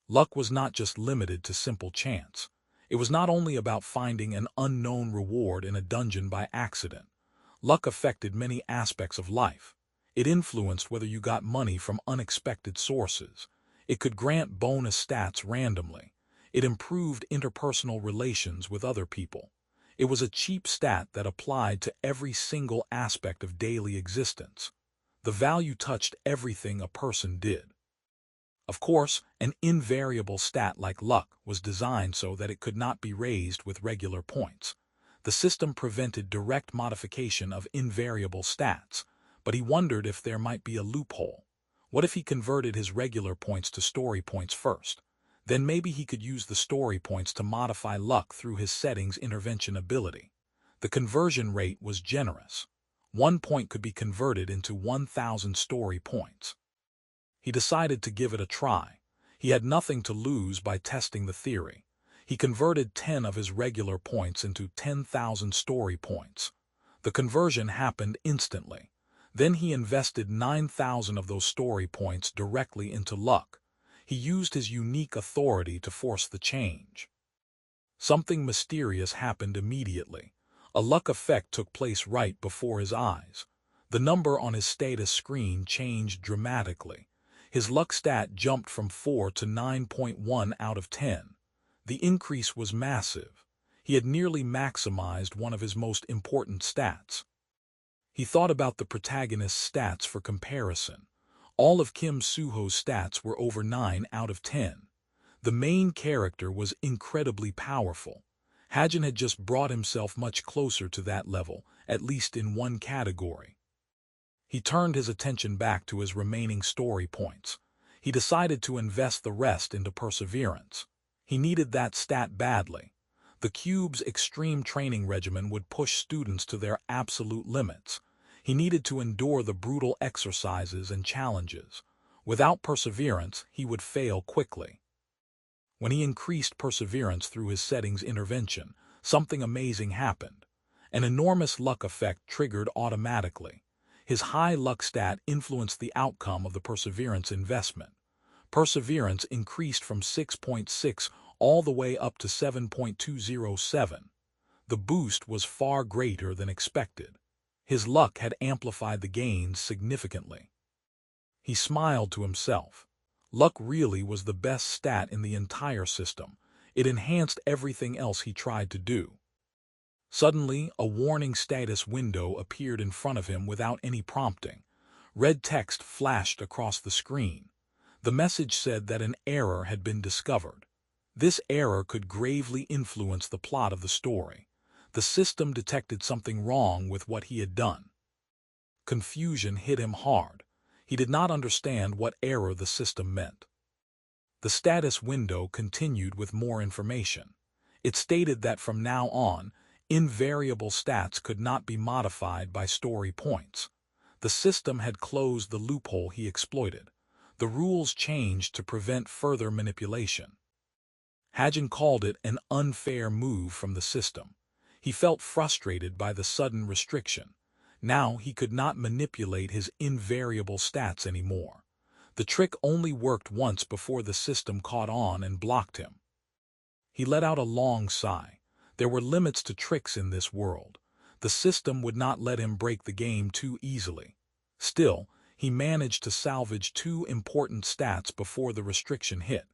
Luck was not just limited to simple chance. It was not only about finding an unknown reward in a dungeon by accident. Luck affected many aspects of life. It influenced whether you got money from unexpected sources. It could grant bonus stats randomly. It improved interpersonal relations with other people. It was a cheap stat that applied to every single aspect of daily existence. The value touched everything a person did. Of course, an invariable stat like luck was designed so that it could not be raised with regular points. The system prevented direct modification of invariable stats, but he wondered if there might be a loophole. What if he converted his regular points to story points first? Then maybe he could use the story points to modify luck through his settings intervention ability. The conversion rate was generous. 1 point could be converted into 1,000 story points. He decided to give it a try. He had nothing to lose by testing the theory. He converted 10 of his regular points into 10,000 story points. The conversion happened instantly. Then he invested 9,000 of those story points directly into luck. He used his unique authority to force the change. Something mysterious happened immediately. A luck effect took place right before his eyes. The number on his status screen changed dramatically. His luck stat jumped from 4 to 9.1 out of 10. The increase was massive. He had nearly maximized one of his most important stats. He thought about the protagonist's stats for comparison. All of Kim Soo-ho's stats were over 9 out of 10. The main character was incredibly powerful. Hajin had just brought himself much closer to that level, at least in one category. He turned his attention back to his remaining story points. He decided to invest the rest into perseverance. He needed that stat badly. The Cube's extreme training regimen would push students to their absolute limits. He needed to endure the brutal exercises and challenges. Without perseverance, he would fail quickly. When he increased perseverance through his settings intervention, something amazing happened. An enormous luck effect triggered automatically. His high luck stat influenced the outcome of the perseverance investment. Perseverance increased from 6.6 all the way up to 7.207. The boost was far greater than expected. His luck had amplified the gains significantly. He smiled to himself. Luck really was the best stat in the entire system. It enhanced everything else he tried to do. Suddenly, a warning status window appeared in front of him without any prompting. Red text flashed across the screen. The message said that an error had been discovered. This error could gravely influence the plot of the story. The system detected something wrong with what he had done. Confusion hit him hard. He did not understand what error the system meant. The status window continued with more information. It stated that from now on, invariable stats could not be modified by story points. The system had closed the loophole he exploited. The rules changed to prevent further manipulation. Hajin called it an unfair move from the system. He felt frustrated by the sudden restriction. Now he could not manipulate his invariable stats anymore. The trick only worked once before the system caught on and blocked him. He let out a long sigh. There were limits to tricks in this world. The system would not let him break the game too easily. Still, he managed to salvage 2 important stats before the restriction hit.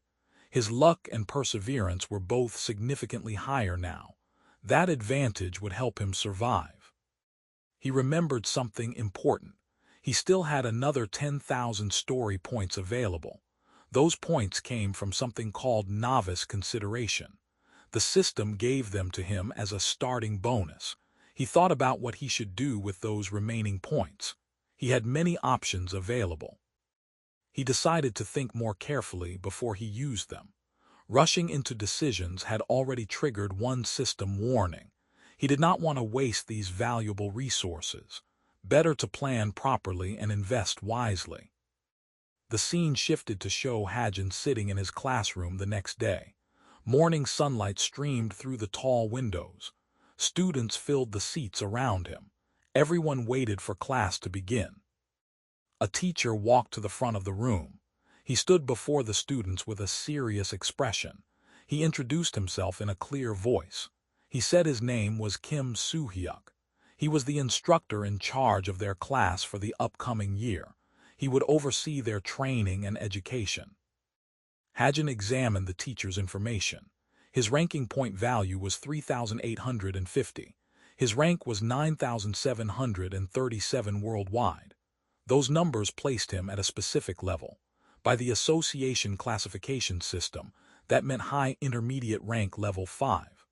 His luck and perseverance were both significantly higher now. That advantage would help him survive. He remembered something important. He still had another 10,000 story points available. Those points came from something called novice consideration. The system gave them to him as a starting bonus. He thought about what he should do with those remaining points. He had many options available. He decided to think more carefully before he used them. Rushing into decisions had already triggered one system warning. He did not want to waste these valuable resources. Better to plan properly and invest wisely. The scene shifted to show Hajin sitting in his classroom the next day. Morning sunlight streamed through the tall windows. Students filled the seats around him. Everyone waited for class to begin. A teacher walked to the front of the room. He stood before the students with a serious expression. He introduced himself in a clear voice. He said his name was Kim Soo-hyuk. He was the instructor in charge of their class for the upcoming year. He would oversee their training and education. Hajin examined the teacher's information. His ranking point value was 3,850. His rank was 9,737 worldwide. Those numbers placed him at a specific level. By the association classification system, that meant high intermediate rank level 5.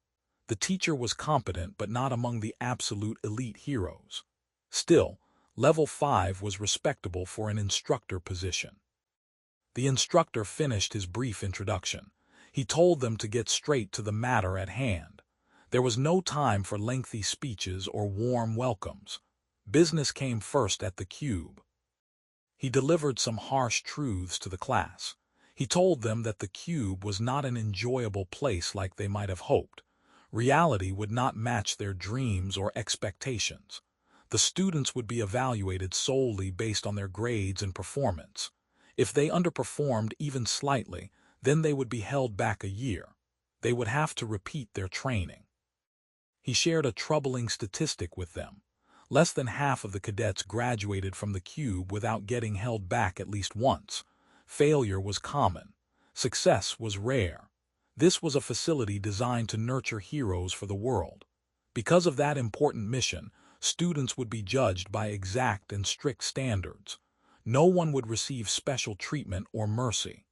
The teacher was competent but not among the absolute elite heroes. Still, level 5 was respectable for an instructor position. The instructor finished his brief introduction. He told them to get straight to the matter at hand. There was no time for lengthy speeches or warm welcomes. Business came first at the cube. He delivered some harsh truths to the class. He told them that the cube was not an enjoyable place like they might have hoped. Reality would not match their dreams or expectations. The students would be evaluated solely based on their grades and performance. If they underperformed even slightly, then they would be held back a year. They would have to repeat their training. He shared a troubling statistic with them. Less than half of the cadets graduated from the cube without getting held back at least once. Failure was common. Success was rare. This was a facility designed to nurture heroes for the world. Because of that important mission, students would be judged by exact and strict standards. No one would receive special treatment or mercy.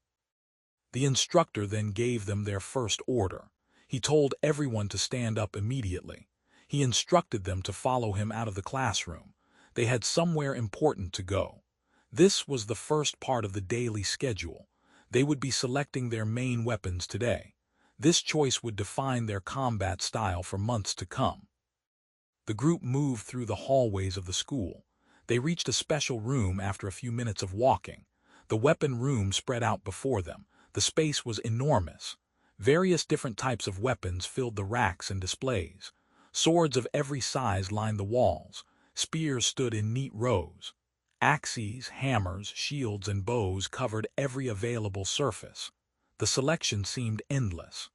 The instructor then gave them their first order. He told everyone to stand up immediately. He instructed them to follow him out of the classroom. They had somewhere important to go. This was the first part of the daily schedule. They would be selecting their main weapons today. This choice would define their combat style for months to come. The group moved through the hallways of the school. They reached a special room after a few minutes of walking. The weapon room spread out before them. The space was enormous. Various different types of weapons filled the racks and displays. Swords of every size lined the walls. Spears stood in neat rows. Axes, hammers, shields, and bows covered every available surface. The selection seemed endless.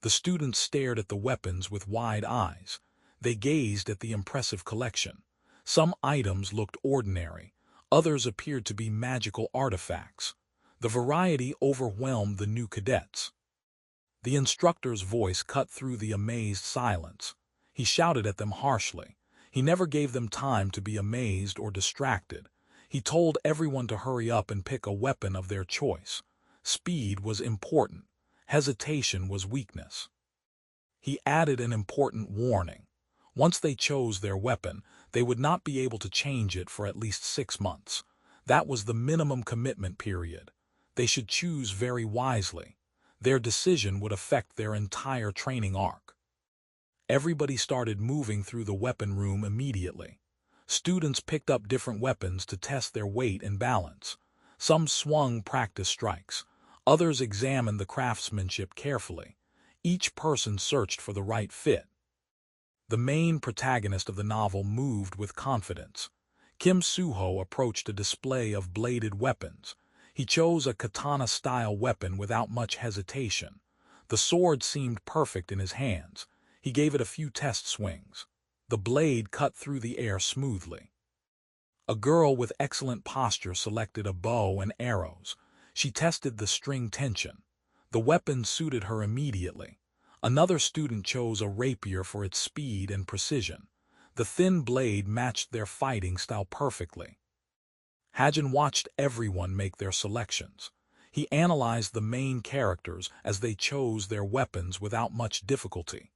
The students stared at the weapons with wide eyes. They gazed at the impressive collection. Some items looked ordinary. Others appeared to be magical artifacts. The variety overwhelmed the new cadets. The instructor's voice cut through the amazed silence. He shouted at them harshly. He never gave them time to be amazed or distracted. He told everyone to hurry up and pick a weapon of their choice. Speed was important. Hesitation was weakness. He added an important warning. Once they chose their weapon, they would not be able to change it for at least 6 months. That was the minimum commitment period. They should choose very wisely. Their decision would affect their entire training arc. Everybody started moving through the weapon room immediately. Students picked up different weapons to test their weight and balance. Some swung practice strikes. Others examined the craftsmanship carefully. Each person searched for the right fit. The main protagonist of the novel moved with confidence. Kim Soo-ho approached a display of bladed weapons. He chose a katana-style weapon without much hesitation. The sword seemed perfect in his hands. He gave it a few test swings. The blade cut through the air smoothly. A girl with excellent posture selected a bow and arrows. She tested the string tension. The weapon suited her immediately. Another student chose a rapier for its speed and precision. The thin blade matched their fighting style perfectly. Hajin watched everyone make their selections. He analyzed the main characters as they chose their weapons without much difficulty.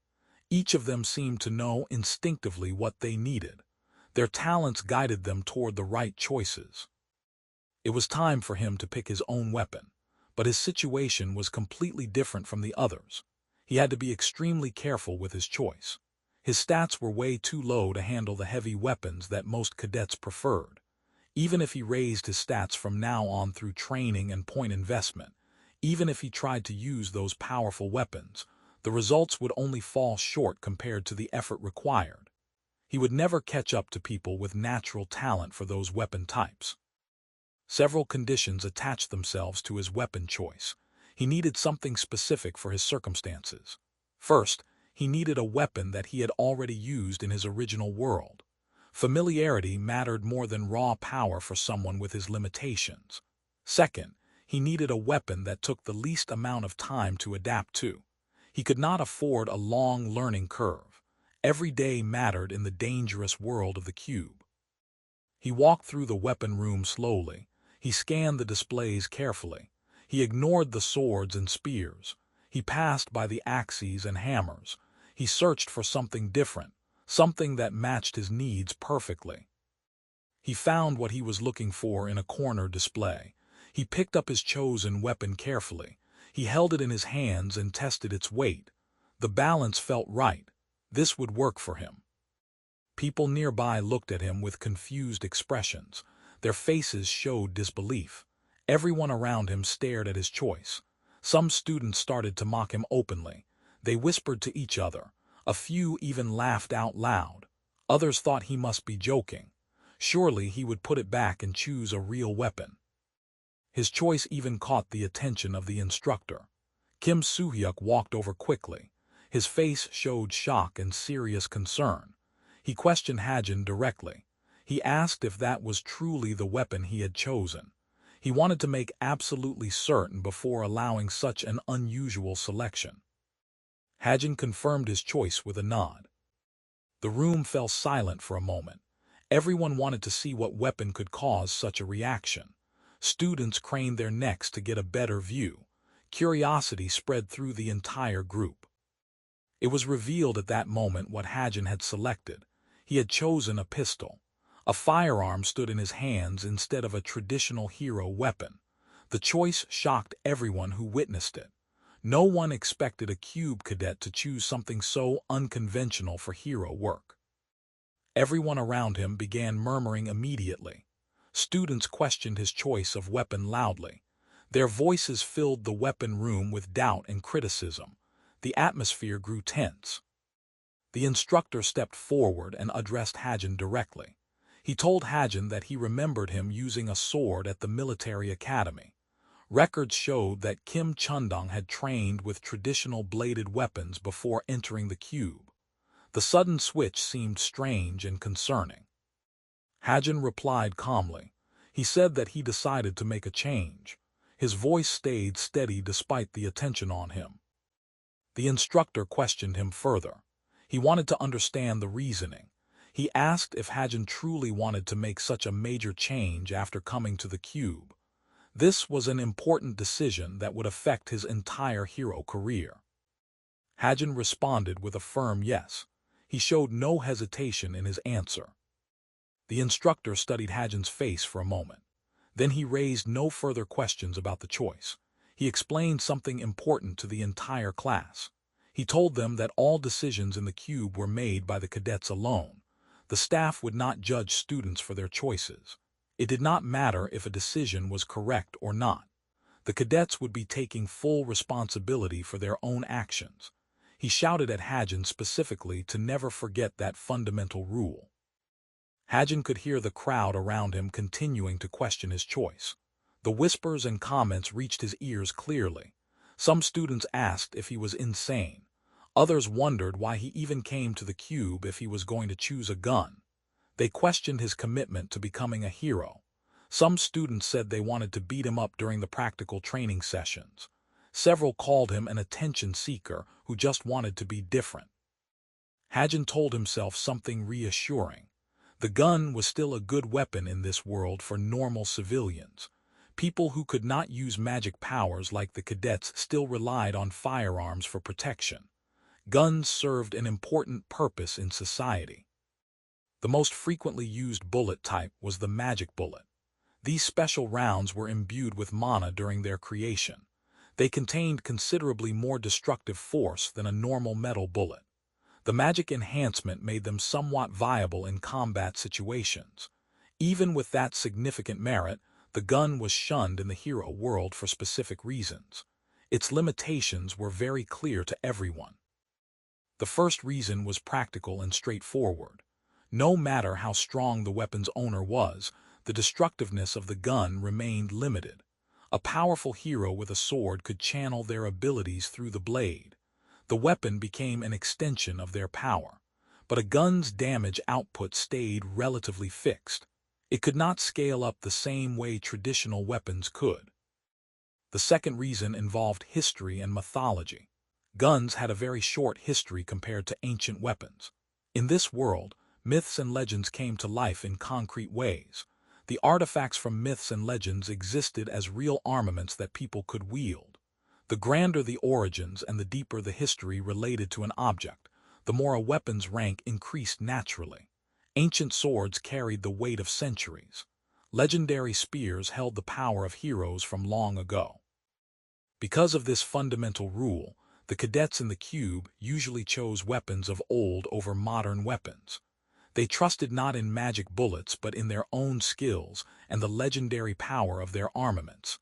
Each of them seemed to know instinctively what they needed. Their talents guided them toward the right choices. It was time for him to pick his own weapon, but his situation was completely different from the others. He had to be extremely careful with his choice. His stats were way too low to handle the heavy weapons that most cadets preferred. Even if he raised his stats from now on through training and point investment, even if he tried to use those powerful weapons, the results would only fall short compared to the effort required. He would never catch up to people with natural talent for those weapon types. Several conditions attached themselves to his weapon choice. He needed something specific for his circumstances. First, he needed a weapon that he had already used in his original world. Familiarity mattered more than raw power for someone with his limitations. Second, he needed a weapon that took the least amount of time to adapt to. He could not afford a long learning curve. Every day mattered in the dangerous world of the cube. He walked through the weapon room slowly. He scanned the displays carefully. He ignored the swords and spears. He passed by the axes and hammers. He searched for something different, something that matched his needs perfectly. He found what he was looking for in a corner display. He picked up his chosen weapon carefully. He held it in his hands and tested its weight. The balance felt right. This would work for him. People nearby looked at him with confused expressions. Their faces showed disbelief. Everyone around him stared at his choice. Some students started to mock him openly. They whispered to each other. A few even laughed out loud. Others thought he must be joking. Surely he would put it back and choose a real weapon. His choice even caught the attention of the instructor. Kim Soo-hyuk walked over quickly. His face showed shock and serious concern. He questioned Hajin directly. He asked if that was truly the weapon he had chosen. He wanted to make absolutely certain before allowing such an unusual selection. Hajin confirmed his choice with a nod. The room fell silent for a moment. Everyone wanted to see what weapon could cause such a reaction. Students craned their necks to get a better view. Curiosity spread through the entire group. It was revealed at that moment what Hajin had selected. He had chosen a pistol. A firearm stood in his hands instead of a traditional hero weapon. The choice shocked everyone who witnessed it. No one expected a cube cadet to choose something so unconventional for hero work. Everyone around him began murmuring immediately. Students questioned his choice of weapon loudly. Their voices filled the weapon room with doubt and criticism. The atmosphere grew tense. The instructor stepped forward and addressed Hajin directly. He told Hajin that he remembered him using a sword at the military academy. Records showed that Kim Chundong had trained with traditional bladed weapons before entering the cube. The sudden switch seemed strange and concerning. Hajin replied calmly. He said that he decided to make a change. His voice stayed steady despite the attention on him. The instructor questioned him further. He wanted to understand the reasoning. He asked if Hajin truly wanted to make such a major change after coming to the cube. This was an important decision that would affect his entire hero career. Hajin responded with a firm yes. He showed no hesitation in his answer. The instructor studied Hajin's face for a moment. Then he raised no further questions about the choice. He explained something important to the entire class. He told them that all decisions in the cube were made by the cadets alone. The staff would not judge students for their choices. It did not matter if a decision was correct or not. The cadets would be taking full responsibility for their own actions. He shouted at Hajin specifically to never forget that fundamental rule. Hajin could hear the crowd around him continuing to question his choice. The whispers and comments reached his ears clearly. Some students asked if he was insane. Others wondered why he even came to the cube if he was going to choose a gun. They questioned his commitment to becoming a hero. Some students said they wanted to beat him up during the practical training sessions. Several called him an attention seeker who just wanted to be different. Hajin told himself something reassuring. The gun was still a good weapon in this world for normal civilians. People who could not use magic powers like the cadets still relied on firearms for protection. guns served an important purpose in society. The most frequently used bullet type was the magic bullet. These special rounds were imbued with mana during their creation. They contained considerably more destructive force than a normal metal bullet. The magic enhancement made them somewhat viable in combat situations. Even with that significant merit, the gun was shunned in the hero world for specific reasons. Its limitations were very clear to everyone. The first reason was practical and straightforward. No matter how strong the weapon's owner was, the destructiveness of the gun remained limited. A powerful hero with a sword could channel their abilities through the blade. The weapon became an extension of their power. But a gun's damage output stayed relatively fixed. It could not scale up the same way traditional weapons could. The second reason involved history and mythology. Guns had a very short history compared to ancient weapons. In this world, myths and legends came to life in concrete ways. The artifacts from myths and legends existed as real armaments that people could wield. The grander the origins and the deeper the history related to an object, the more a weapon's rank increased naturally. Ancient swords carried the weight of centuries. Legendary spears held the power of heroes from long ago. Because of this fundamental rule, the cadets in the cube usually chose weapons of old over modern weapons. They trusted not in magic bullets but in their own skills and the legendary power of their armaments.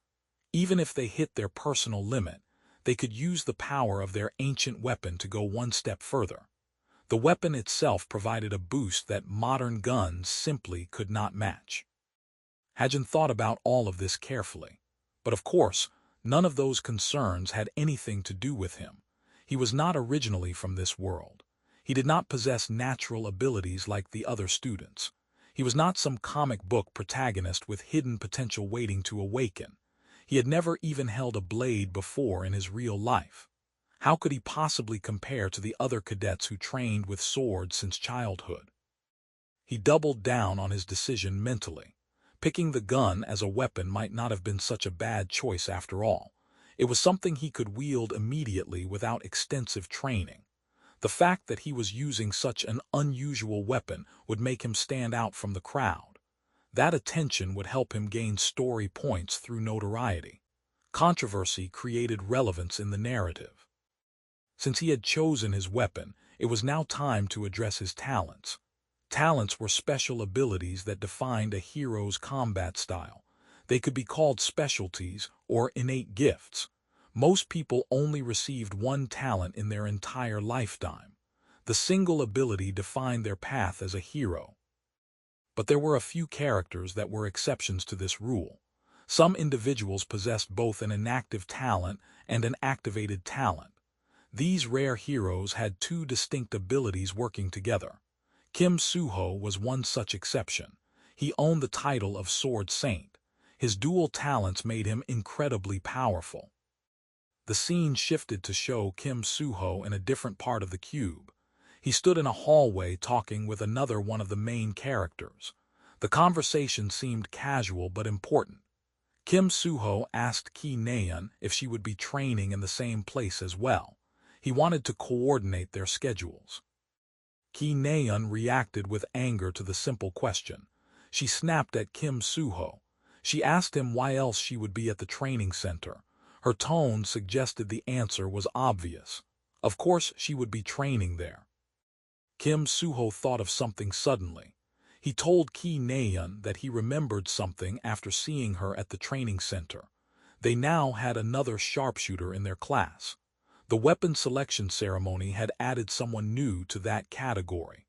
Even if they hit their personal limit, they could use the power of their ancient weapon to go one step further. The weapon itself provided a boost that modern guns simply could not match. Hajin thought about all of this carefully. But of course, none of those concerns had anything to do with him. He was not originally from this world. He did not possess natural abilities like the other students. He was not some comic book protagonist with hidden potential waiting to awaken. He had never even held a blade before in his real life. How could he possibly compare to the other cadets who trained with swords since childhood? He doubled down on his decision mentally. Picking the gun as a weapon might not have been such a bad choice after all. It was something he could wield immediately without extensive training. The fact that he was using such an unusual weapon would make him stand out from the crowd. That attention would help him gain story points through notoriety. Controversy created relevance in the narrative. Since he had chosen his weapon, it was now time to address his talents. Talents were special abilities that defined a hero's combat style. They could be called specialties or innate gifts. Most people only received one talent in their entire lifetime. The single ability defined their path as a hero. But there were a few characters that were exceptions to this rule. Some individuals possessed both an inactive talent and an activated talent. These rare heroes had two distinct abilities working together. Kim Soo-ho was one such exception. He owned the title of Sword Saint. His dual talents made him incredibly powerful. The scene shifted to show Kim Soo-ho in a different part of the cube. He stood in a hallway talking with another one of the main characters. The conversation seemed casual but important. Kim Soo-ho asked Ki Naeun if she would be training in the same place as well. He wanted to coordinate their schedules. Ki Naeun reacted with anger to the simple question. She snapped at Kim Soo-ho. She asked him why else she would be at the training center. Her tone suggested the answer was obvious. Of course she would be training there. Kim Soo-ho thought of something suddenly. He told Ki Naeun that he remembered something after seeing her at the training center. They now had another sharpshooter in their class. The weapon selection ceremony had added someone new to that category.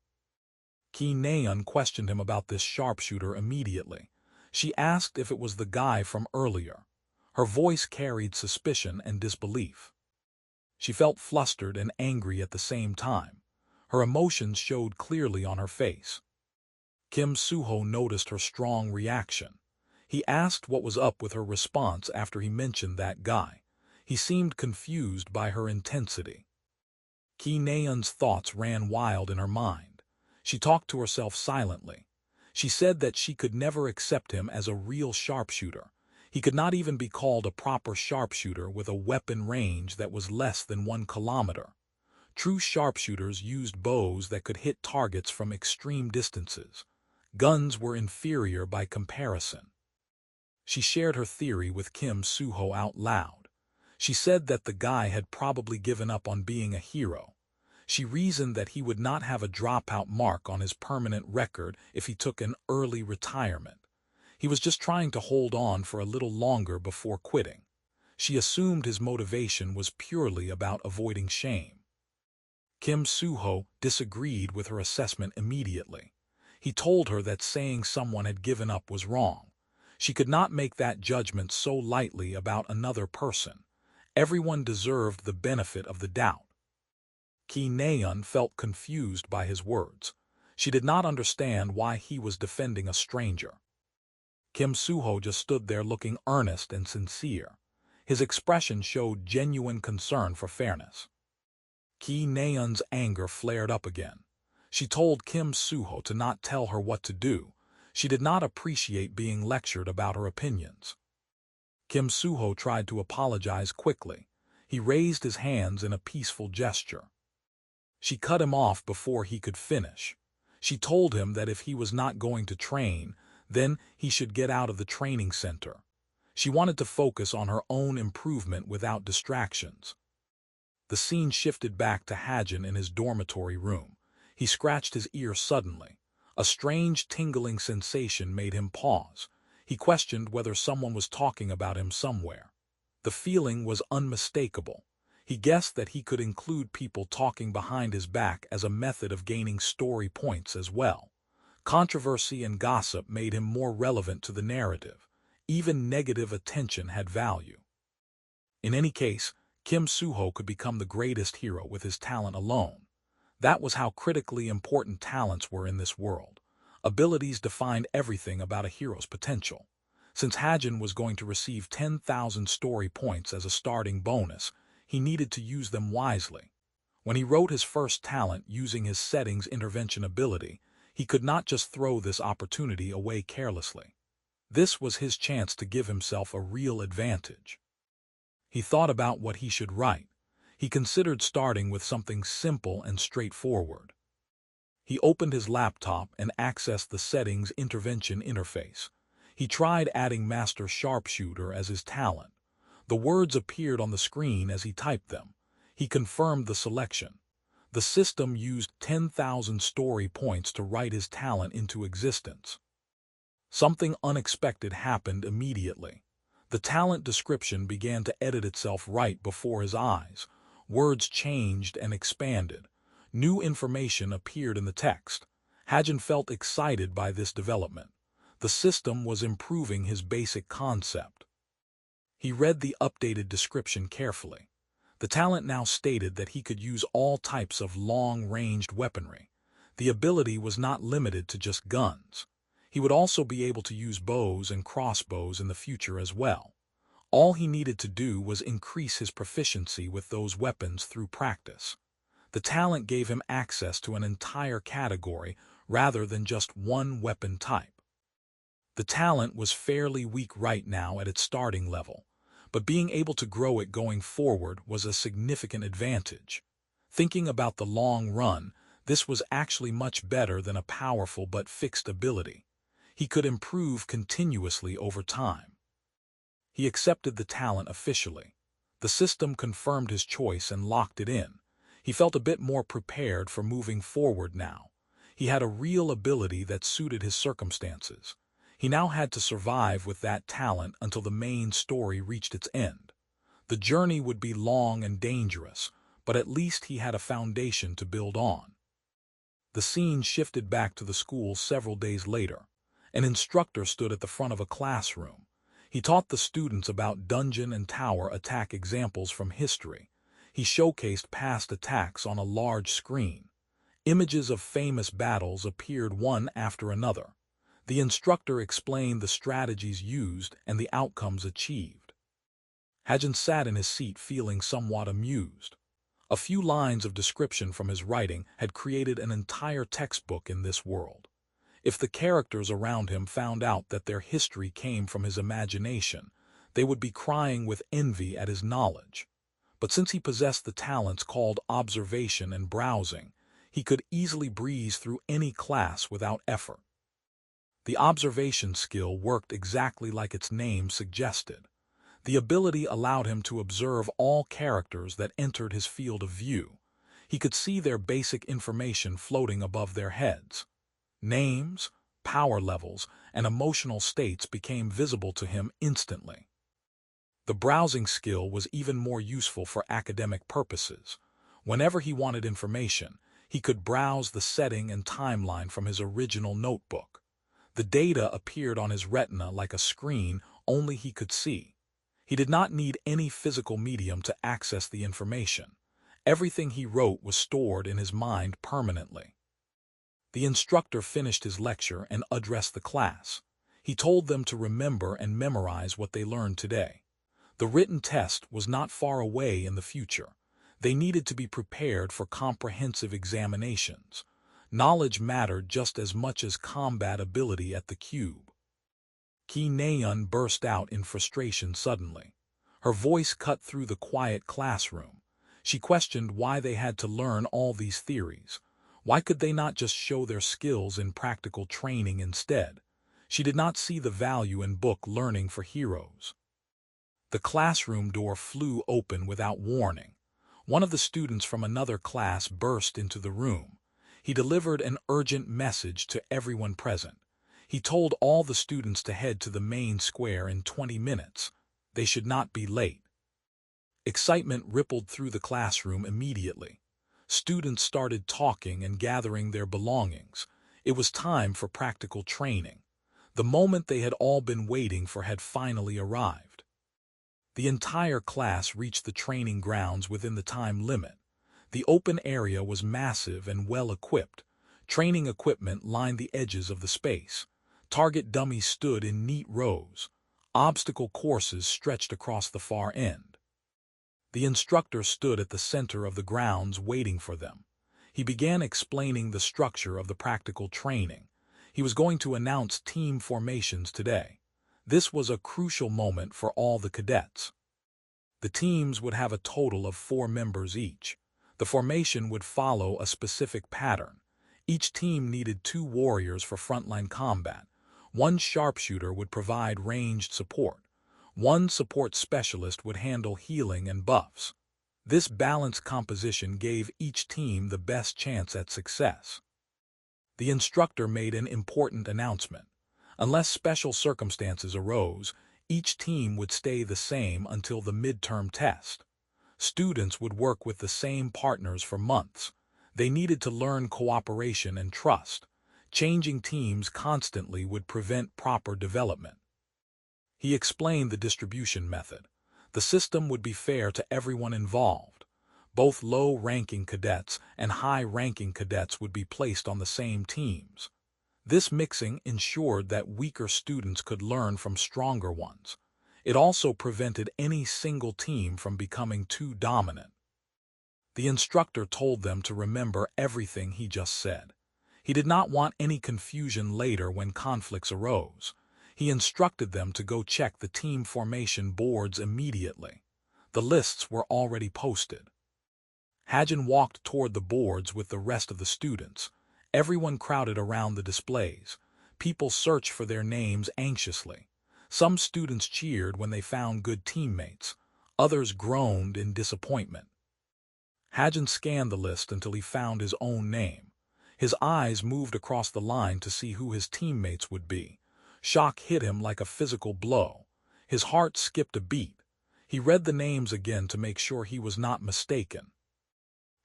Ki Naeun questioned him about this sharpshooter immediately. She asked if it was the guy from earlier. Her voice carried suspicion and disbelief. She felt flustered and angry at the same time. Her emotions showed clearly on her face. Kim Soo-ho noticed her strong reaction. He asked what was up with her response after he mentioned that guy. He seemed confused by her intensity. Ki Naeun's thoughts ran wild in her mind. She talked to herself silently. She said that she could never accept him as a real sharpshooter. He could not even be called a proper sharpshooter with a weapon range that was less than 1 kilometer. True sharpshooters used bows that could hit targets from extreme distances. Guns were inferior by comparison. She shared her theory with Kim Soo-ho out loud. She said that the guy had probably given up on being a hero. She reasoned that he would not have a dropout mark on his permanent record if he took an early retirement. He was just trying to hold on for a little longer before quitting. She assumed his motivation was purely about avoiding shame. Kim Soo-ho disagreed with her assessment immediately. He told her that saying someone had given up was wrong. She could not make that judgment so lightly about another person. Everyone deserved the benefit of the doubt. Ki Naeun felt confused by his words. She did not understand why he was defending a stranger. Kim Soo-ho just stood there looking earnest and sincere. His expression showed genuine concern for fairness. Ki Naeun's anger flared up again. She told Kim Soo-ho to not tell her what to do. She did not appreciate being lectured about her opinions. Kim Soo-ho tried to apologize quickly. He raised his hands in a peaceful gesture. She cut him off before he could finish. She told him that if he was not going to train, then he should get out of the training center. She wanted to focus on her own improvement without distractions. The scene shifted back to Hajin in his dormitory room. He scratched his ear suddenly. A strange tingling sensation made him pause. He questioned whether someone was talking about him somewhere. The feeling was unmistakable. He guessed that he could include people talking behind his back as a method of gaining story points as well. Controversy and gossip made him more relevant to the narrative. Even negative attention had value. In any case, Kim Soo-ho could become the greatest hero with his talent alone. That was how critically important talents were in this world. Abilities defined everything about a hero's potential. Since Hajin was going to receive 10,000 story points as a starting bonus, he needed to use them wisely. When he wrote his first talent using his settings intervention ability, he could not just throw this opportunity away carelessly. This was his chance to give himself a real advantage. He thought about what he should write. He considered starting with something simple and straightforward. He opened his laptop and accessed the settings intervention interface. He tried adding Master Sharpshooter as his talent. The words appeared on the screen as he typed them. He confirmed the selection. The system used 10,000 story points to write his talent into existence. Something unexpected happened immediately. The talent description began to edit itself right before his eyes. Words changed and expanded. New information appeared in the text. Hajin felt excited by this development. The system was improving his basic concept. He read the updated description carefully. The talent now stated that he could use all types of long-ranged weaponry. The ability was not limited to just guns. He would also be able to use bows and crossbows in the future as well. All he needed to do was increase his proficiency with those weapons through practice. The talent gave him access to an entire category rather than just one weapon type. The talent was fairly weak right now at its starting level, but being able to grow it going forward was a significant advantage. Thinking about the long run, this was actually much better than a powerful but fixed ability. He could improve continuously over time. He accepted the talent officially. The system confirmed his choice and locked it in. He felt a bit more prepared for moving forward now. He had a real ability that suited his circumstances. He now had to survive with that talent until the main story reached its end. The journey would be long and dangerous, but at least he had a foundation to build on. The scene shifted back to the school several days later. An instructor stood at the front of a classroom. He taught the students about dungeon and tower attack examples from history. He showcased past attacks on a large screen. Images of famous battles appeared one after another. The instructor explained the strategies used and the outcomes achieved. Hajin sat in his seat feeling somewhat amused. A few lines of description from his writing had created an entire textbook in this world. If the characters around him found out that their history came from his imagination, they would be crying with envy at his knowledge. but since he possessed the talents called observation and browsing, he could easily breeze through any class without effort. The observation skill worked exactly like its name suggested. The ability allowed him to observe all characters that entered his field of view. He could see their basic information floating above their heads. Names, power levels, and emotional states became visible to him instantly. The browsing skill was even more useful for academic purposes. Whenever he wanted information, he could browse the setting and timeline from his original notebook. The data appeared on his retina like a screen only he could see. He did not need any physical medium to access the information. Everything he wrote was stored in his mind permanently. The instructor finished his lecture and addressed the class. He told them to remember and memorize what they learned today. The written test was not far away in the future. They needed to be prepared for comprehensive examinations. Knowledge mattered just as much as combat ability at the cube. Ki Naeun burst out in frustration suddenly. Her voice cut through the quiet classroom. She questioned why they had to learn all these theories. Why could they not just show their skills in practical training instead? She did not see the value in book learning for heroes. The classroom door flew open without warning. One of the students from another class burst into the room. He delivered an urgent message to everyone present. He told all the students to head to the main square in 20 minutes. They should not be late. Excitement rippled through the classroom immediately. Students started talking and gathering their belongings. It was time for practical training. The moment they had all been waiting for had finally arrived. The entire class reached the training grounds within the time limit. The open area was massive and well-equipped. Training equipment lined the edges of the space. Target dummies stood in neat rows. Obstacle courses stretched across the far end. The instructor stood at the center of the grounds waiting for them. He began explaining the structure of the practical training. He was going to announce team formations today. This was a crucial moment for all the cadets. The teams would have a total of 4 members each. The formation would follow a specific pattern. Each team needed 2 warriors for frontline combat. 1 sharpshooter would provide ranged support. 1 support specialist would handle healing and buffs. This balanced composition gave each team the best chance at success. The instructor made an important announcement. Unless special circumstances arose, each team would stay the same until the midterm test. Students would work with the same partners for months. They needed to learn cooperation and trust. Changing teams constantly would prevent proper development. He explained the distribution method. The system would be fair to everyone involved. Both low-ranking cadets and high-ranking cadets would be placed on the same teams. This mixing ensured that weaker students could learn from stronger ones. It also prevented any single team from becoming too dominant. The instructor told them to remember everything he just said. He did not want any confusion later when conflicts arose. He instructed them to go check the team formation boards immediately. The lists were already posted. Hajin walked toward the boards with the rest of the students. Everyone crowded around the displays. People searched for their names anxiously. Some students cheered when they found good teammates. Others groaned in disappointment. Hajin scanned the list until he found his own name. His eyes moved across the line to see who his teammates would be. Shock hit him like a physical blow. His heart skipped a beat. He read the names again to make sure he was not mistaken.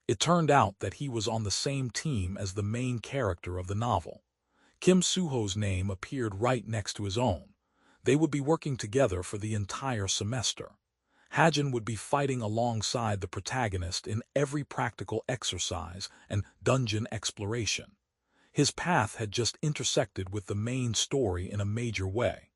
It turned out that he was on the same team as the main character of the novel. Kim Suho's name appeared right next to his own. They would be working together for the entire semester. Hajin would be fighting alongside the protagonist in every practical exercise and dungeon exploration. His path had just intersected with the main story in a major way.